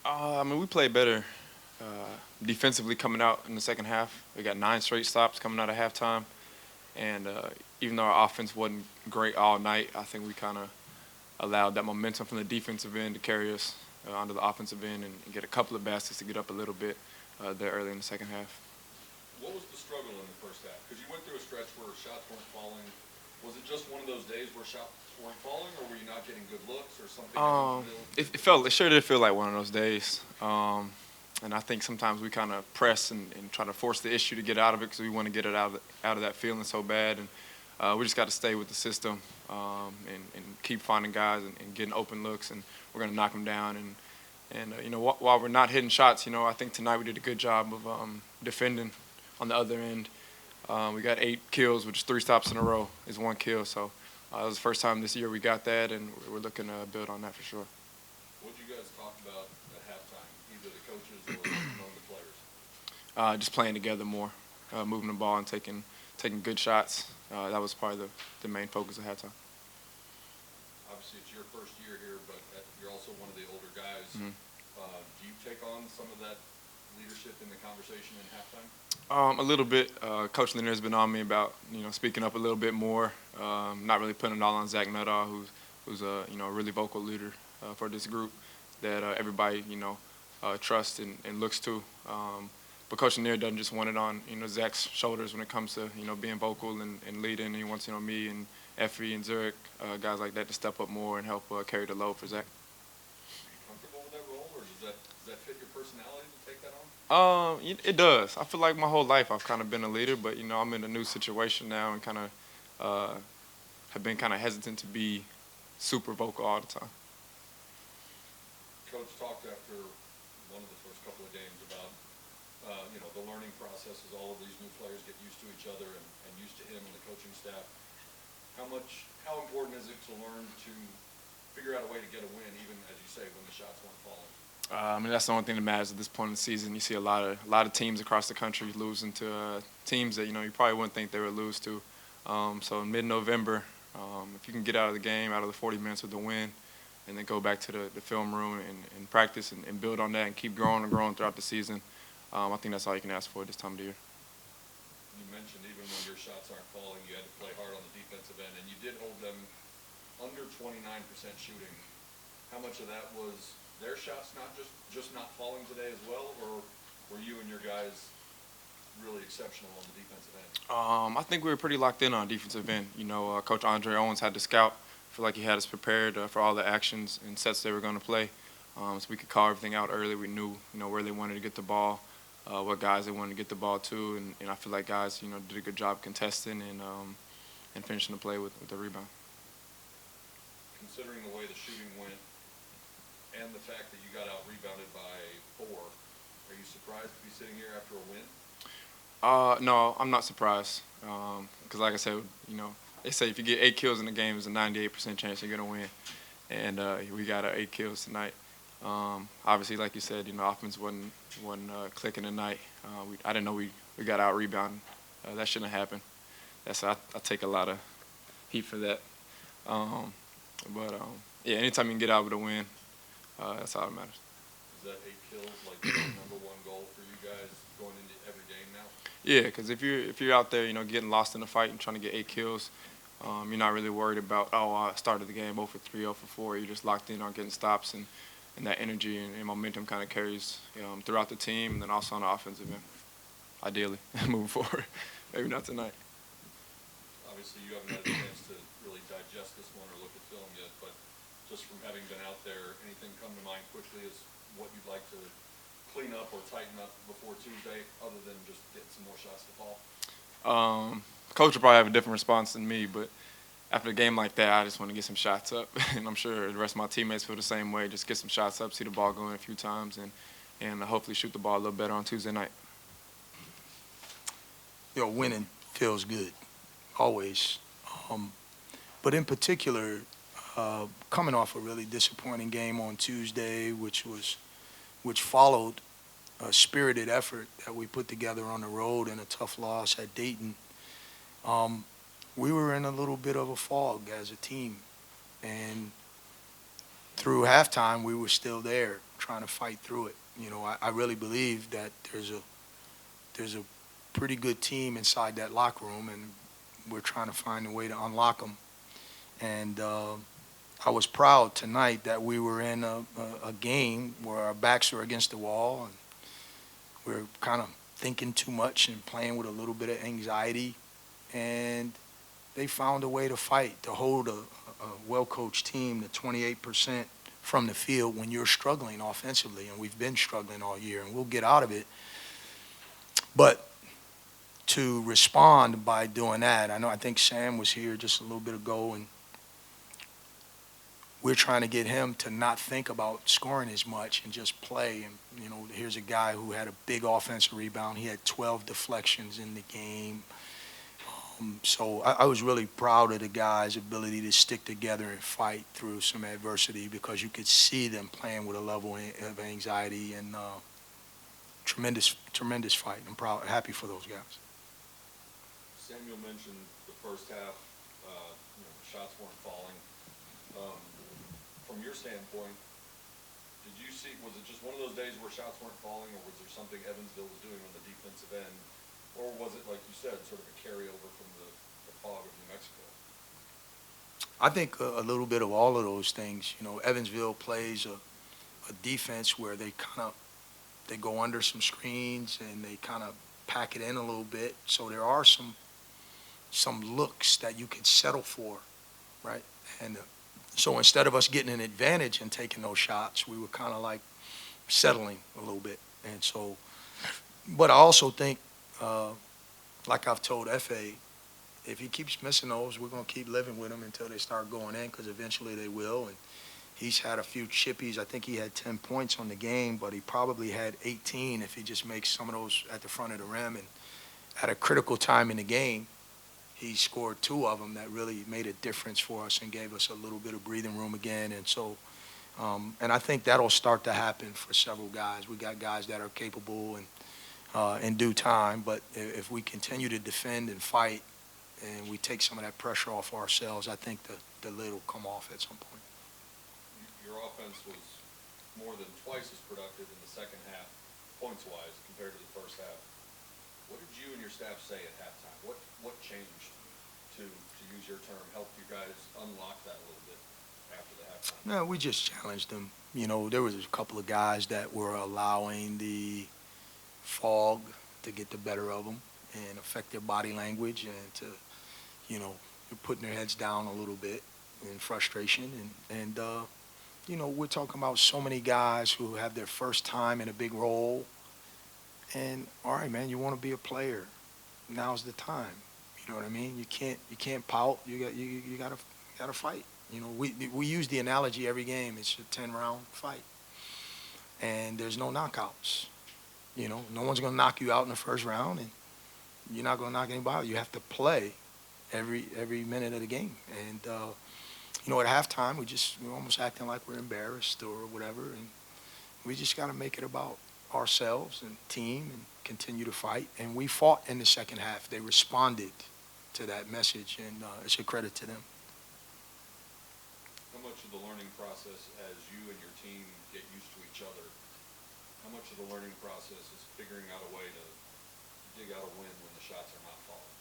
We played better defensively coming out in the second half. We got 9 straight stops coming out of halftime, and even though our offense wasn't great all night, I think we kind of allowed that momentum from the defensive end to carry us onto the offensive end and get a couple of baskets to get up a little bit there early in the second half. What was the struggle in the first half? Because you went through a stretch where shots weren't falling. Was it just one of those days where shots weren't falling, or were you not getting good looks, or something else? It sure did feel like one of those days. And I think sometimes we kind of press and try to force the issue to get out of it because we want to get it out of that feeling so bad. And we just got to stay with the system and keep finding guys and getting open looks, and we're going to knock them down. And while we're not hitting shots, I think tonight we did a good job of defending on the other end. We got 8 kills, which is 3 stops in a row is 1 kill. So it was the first time this year we got that, and we're looking to build on that for sure. What did you guys talk about at halftime, either the coaches or among the players? Just playing together more, moving the ball and taking good shots. That was probably the main focus at halftime. Obviously, it's your first year here, but you're also one of the older guys. Mm-hmm. Do you take on some of that leadership in the conversation in halftime? A little bit. Coach Lanier has been on me about speaking up a little bit more. Not really putting it all on Zach Nuttall, who's a really vocal leader for this group that everybody trusts and looks to. But Coach Lanier doesn't just want it on Zach's shoulders when it comes to being vocal and leading. He wants me and Effie and Zurich, guys like that, to step up more and help carry the load for Zach. Are you comfortable with that role, or does that fit your personality to take that on? It does. I feel like my whole life I've kind of been a leader, but I'm in a new situation now and kind of have been kind of hesitant to be super vocal all the time. Coach talked after one of the first couple of games about the learning process as all of these new players get used to each other and used to him and the coaching staff. How important is it to learn to figure out a way to get a win, even as you say, when the shots weren't falling? That's the only thing that matters at this point in the season. You see a lot of teams across the country losing to teams that you probably wouldn't think they would lose to. So in mid-November, if you can get out of the game, out of the 40 minutes with the win, and then go back to the film room and practice and build on that and keep growing and growing throughout the season, I think that's all you can ask for this time of the year. You mentioned even when your shots aren't falling, you had to play hard on the defensive end, and you did hold them under 29% shooting. How much of that was their shots just not falling today as well, or were you and your guys really exceptional on the defensive end? I think we were pretty locked in on defensive end. Coach Andre Owens had to scout. I feel like he had us prepared for all the actions and sets they were going to play, so we could call everything out early. We knew where they wanted to get the ball, what guys they wanted to get the ball to, and I feel like guys did a good job contesting and finishing the play with the rebound. Considering the way the shooting went and the fact that you got out rebounded by 4, are you surprised to be sitting here after a win? No, I'm not surprised. Because like I said, they say if you get 8 kills in the game, there's a 98% chance you're gonna win, and we got 8 kills tonight. Obviously, like you said, offense wasn't clicking tonight. I didn't know we got out rebounded. That shouldn't have happened. I take a lot of heat for that. Yeah, anytime you can get out with a win, that's all that matters. Is that 8 kills like the number one goal for you guys going into every game now? Yeah, because if you're out there, getting lost in the fight and trying to get 8 kills, you're not really worried about I started the game 0 for 3, 0 for 4. You're just locked in on getting stops, and that energy and momentum kind of carries throughout the team, and then also on the offensive end. Ideally, moving forward, maybe not tonight. Obviously, you haven't had a chance to really digest this one or look at film yet, but just from having been out there, anything come to mind quickly as what you'd like to clean up or tighten up before Tuesday, other than just getting some more shots to fall? Coach will probably have a different response than me, but after a game like that, I just want to get some shots up, and I'm sure the rest of my teammates feel the same way. Just get some shots up, see the ball going a few times, and hopefully shoot the ball a little better on Tuesday night. Winning feels good, always. But in particular, coming off a really disappointing game on Tuesday, which followed a spirited effort that we put together on the road and a tough loss at Dayton, we were in a little bit of a fog as a team. And through halftime, we were still there, trying to fight through it. I really believe that there's a pretty good team inside that locker room, and we're trying to find a way to unlock them. And I was proud tonight that we were in a game where our backs were against the wall, and we were kind of thinking too much and playing with a little bit of anxiety, and they found a way to fight, to hold a well-coached team to 28% from the field when you're struggling offensively, and we've been struggling all year, and we'll get out of it. But to respond by doing that, I think Sam was here just a little bit ago, and we're trying to get him to not think about scoring as much and just play. And, here's a guy who had a big offensive rebound. He had 12 deflections in the game. So I was really proud of the guys' ability to stick together and fight through some adversity, because you could see them playing with a level of anxiety and tremendous fight. I'm happy for those guys. Samuel mentioned the first half, shots weren't falling. From your standpoint, did you see, was it just one of those days where shots weren't falling, or was there something Evansville was doing on the defensive end? Or was it, like you said, sort of a carryover from the fog of New Mexico? I think a little bit of all of those things. Evansville plays a defense where they go under some screens and they kind of pack it in a little bit. So there are some looks that you can settle for, right? And so instead of us getting an advantage and taking those shots, we were kind of like settling a little bit. And so, but I also think, like I've told F.A., if he keeps missing those, we're going to keep living with him until they start going in, because eventually they will. And he's had a few chippies. I think he had 10 points on the game, but he probably had 18 if he just makes some of those at the front of the rim. And at a critical time in the game, he scored 2 of them that really made a difference for us and gave us a little bit of breathing room again. And so, and I think that'll start to happen for several guys. We got guys that are capable and in due time, but if we continue to defend and fight and we take some of that pressure off ourselves, I think the lid will come off at some point. Your offense was more than twice as productive in the second half, points-wise, compared to the first half. What did you and your staff say at halftime? What changed, to use your term, help you guys unlock that a little bit after the halftime? No, we just challenged them. There was a couple of guys that were allowing the fog to get the better of them and affect their body language, and to, they're putting their heads down a little bit in frustration. And we're talking about so many guys who have their first time in a big role. And all right, man, you want to be a player, now's the time. You know what I mean? You can't pout. You gotta fight. We use the analogy every game. It's a 10-round fight, and there's no knockouts. No one's gonna knock you out in the first round, and you're not gonna knock anybody out. You have to play every minute of the game. And at halftime, we're almost acting like we're embarrassed or whatever, and we just gotta make it about ourselves and team and continue to fight. And we fought in the second half. They responded to that message, and it's a credit to them. How much of the learning process, as you and your team get used to each other, how much of the learning process is figuring out a way to dig out a win when the shots are not falling?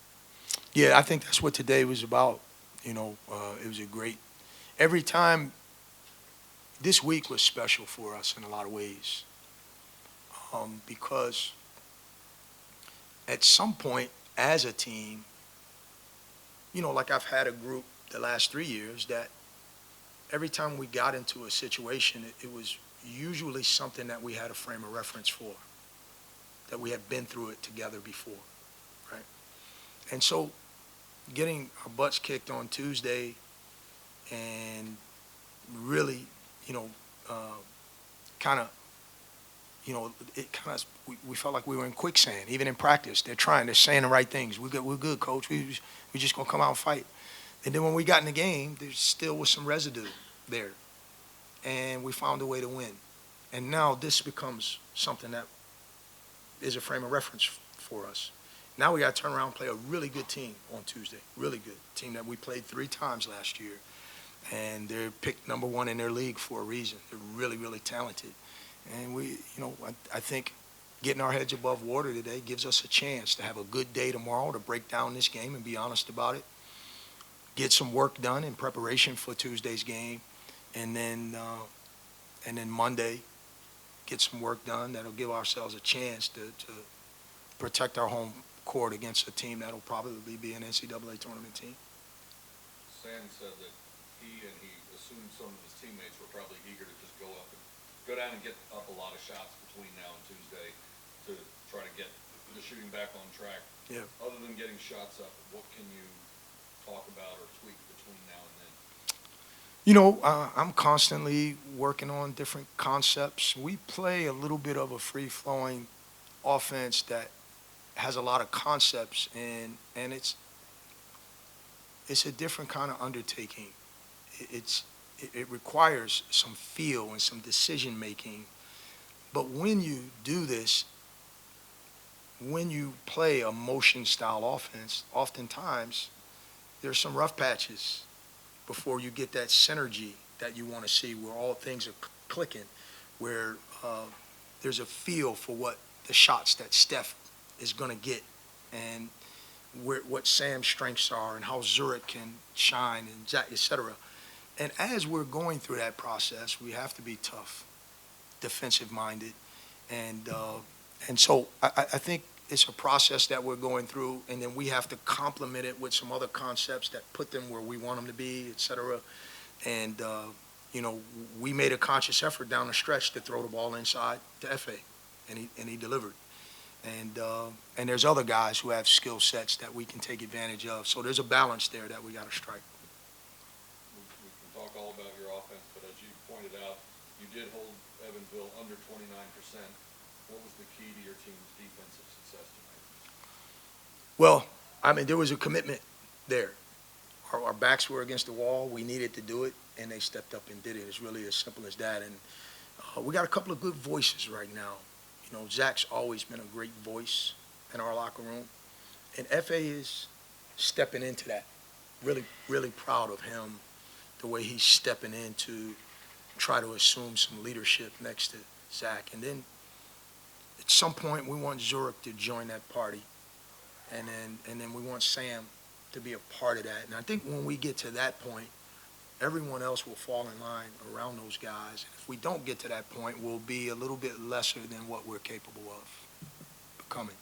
Yeah, I think that's what today was about. It was a great, every time, this week was special for us in a lot of ways. Because at some point as a team, like I've had a group the last 3 years that every time we got into a situation, it was usually something that we had a frame of reference for, that we had been through it together before, right? And so getting our butts kicked on Tuesday and really, we felt like we were in quicksand, even in practice. They're saying the right things. We're good, coach. We just gonna come out and fight. And then when we got in the game, there still was some residue there, and we found a way to win. And now this becomes something that is a frame of reference for us. Now we got to turn around and play a really good team on Tuesday. Really good team that we played 3 times last year, and they're picked #1 in their league for a reason. They're really, really talented. And I think getting our heads above water today gives us a chance to have a good day tomorrow to break down this game and be honest about it, get some work done in preparation for Tuesday's game, and then Monday, get some work done that'll give ourselves a chance to protect our home court against a team that'll probably be an NCAA tournament team. Sam said that he assumed some of his teammates were probably eager to just go down and get up a lot of shots between now and Tuesday to try to get the shooting back on track. Yeah. Other than getting shots up, what can you talk about or tweak between now and then? I'm constantly working on different concepts. We play a little bit of a free-flowing offense that has a lot of concepts, and it's a different kind of undertaking. It requires some feel and some decision making. But when you do this, when you play a motion style offense, oftentimes there's some rough patches before you get that synergy that you want to see, where all things are clicking, where there's a feel for what the shots that Steph is going to get, and what Sam's strengths are, and how Zurich can shine, and Jack, et cetera. And as we're going through that process, we have to be tough, defensive-minded, and so I think it's a process that we're going through, and then we have to complement it with some other concepts that put them where we want them to be, et cetera. And we made a conscious effort down the stretch to throw the ball inside to FA, and he delivered. And there's other guys who have skill sets that we can take advantage of. So there's a balance there that we got to strike. We can talk all about your offense, but as you pointed out, you did hold Evansville under 29%. What was the key to your team's defensive success tonight? Well, there was a commitment there. Our backs were against the wall. We needed to do it, and they stepped up and did it. It's really as simple as that. And we got a couple of good voices right now. Zach's always been a great voice in our locker room, and FA is stepping into that. Really, really proud of him, the way he's stepping in to try to assume some leadership next to Zach. And then at some point, we want Zurich to join that party, and then we want Sam to be a part of that. And I think when we get to that point, everyone else will fall in line around those guys. If we don't get to that point, we'll be a little bit lesser than what we're capable of becoming.